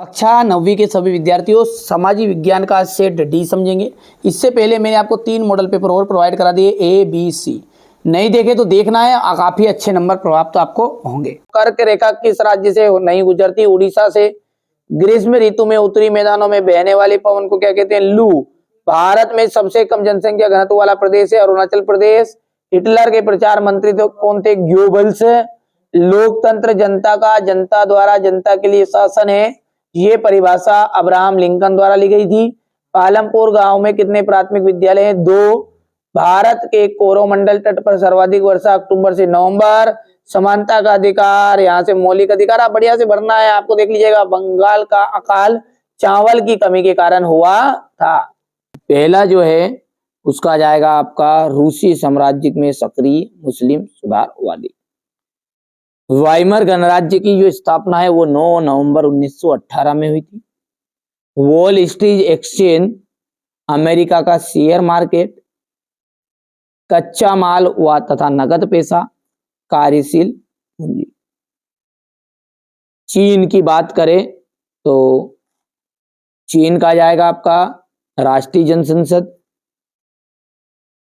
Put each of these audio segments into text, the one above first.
कक्षा 9वीं के सभी विद्यार्थियों सामाजिक विज्ञान का सेट डी समझेंगे। इससे पहले मैंने आपको 3 मॉडल पेपर और प्रोवाइड करा दिए ए बी सी। नहीं देखे तो देखना है, काफी अच्छे नंबर प्राप्त आपको होंगे। कर्क रेखा किस राज्य से नहीं गुजरती? उड़ीसा से। ग्रीष्म ऋतु में उत्तरी मैदानों में बहने वाले पवन को क्या कहते हैं? लू। भारत में सबसे कम जनसंख्या घनत्व वाला प्रदेश है अरुणाचल प्रदेश। हिटलर के प्रचार मंत्री तो कौन थे? ग्योबल्स। लोकतंत्र जनता का, जनता द्वारा जनता के लिए शासन है, ये परिभाषा अब्राहम लिंकन द्वारा ली गई थी। पालमपुर गांव में कितने प्राथमिक विद्यालय हैं? 2। भारत के कोरोमंडल तट पर सर्वाधिक वर्षा अक्टूबर से नवंबर। समानता का अधिकार, यहाँ से मौलिक अधिकार आप बढ़िया से भरना है। आपको देख लीजिएगा, बंगाल का अकाल चावल की कमी के कारण हुआ था। पहला जो है उसका आ जाएगा आपका रूसी साम्राज्य में सक्रिय मुस्लिम सुधारवादी। वाइमर गणराज्य की जो स्थापना है वो 9 नवंबर 1918 में हुई थी। वॉल स्ट्रीट एक्सचेंज अमेरिका का शेयर मार्केट। कच्चा माल व तथा नगद पैसा, कार्यशील पूंजी। चीन की बात करें तो चीन का जाएगा आपका राष्ट्रीय जनसंसद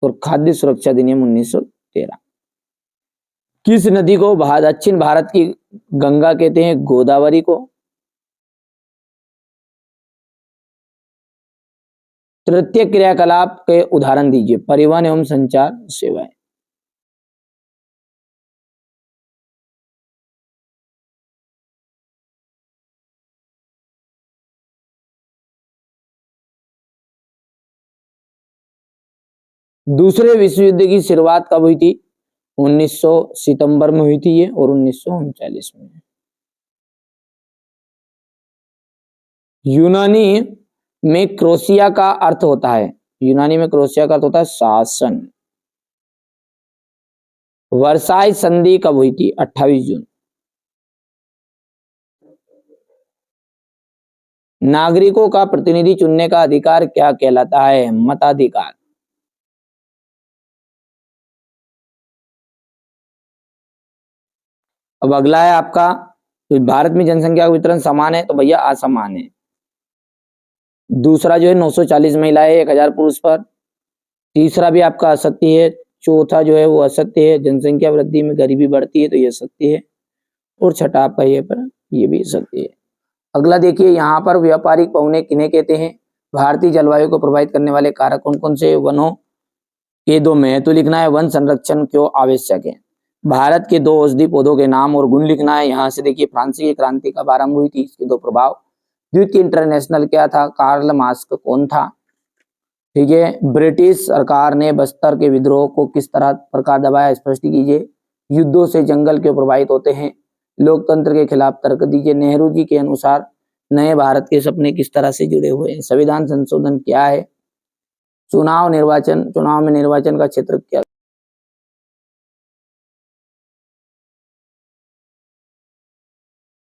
और खाद्य सुरक्षा अधिनियम 1913। किस नदी को दक्षिण भारत की गंगा कहते हैं? गोदावरी को। तृतीय क्रियाकलाप के उदाहरण दीजिए। परिवहन एवं संचार सेवाएं। दूसरे विश्व युद्ध की शुरुआत कब हुई थी? 1900 सितंबर में हुई थी ये, और 1939 में। यूनानी में क्रोशिया का अर्थ होता है, यूनानी में क्रोशिया का अर्थ होता है शासन। वर्साई संधि कब हुई थी? 28 जून। नागरिकों का प्रतिनिधि चुनने का अधिकार क्या कहलाता है? मताधिकार। अब अगला है आपका, तो भारत में जनसंख्या का वितरण समान है तो भैया असमान है। दूसरा जो है 940 महिलाएं 1000 पुरुष पर। तीसरा भी आपका असत्य है। चौथा जो है वो असत्य है, जनसंख्या वृद्धि में गरीबी बढ़ती है तो ये सत्य है। और छठा आपका ये भी सत्य है। अगला देखिए, यहाँ पर व्यापारिक पहुने किन्हें कहते हैं? भारतीय जलवायु को प्रभावित करने वाले कारक कौन कौन से? वनों के 2 महत्व लिखना है। वन संरक्षण क्यों आवश्यक है? भारत के 2 औषधि पौधों के नाम और गुण लिखना है। यहाँ से देखिए, फ्रांसीसी क्रांति कब आरंभ हुई थी, इसके 2 प्रभाव। द्वितीय इंटरनेशनल क्या था? कार्ल मार्क्स कौन था? ठीक है। ब्रिटिश सरकार ने बस्तर के विद्रोह को किस तरह प्रकार दबाया, स्पष्ट कीजिए। युद्धों से जंगल क्यों प्रभावित होते हैं? लोकतंत्र के खिलाफ तर्क दीजिए। नेहरू जी के अनुसार नए भारत के सपने किस तरह से जुड़े हुए हैं? संविधान संशोधन क्या है? चुनाव में निर्वाचन का क्षेत्र क्या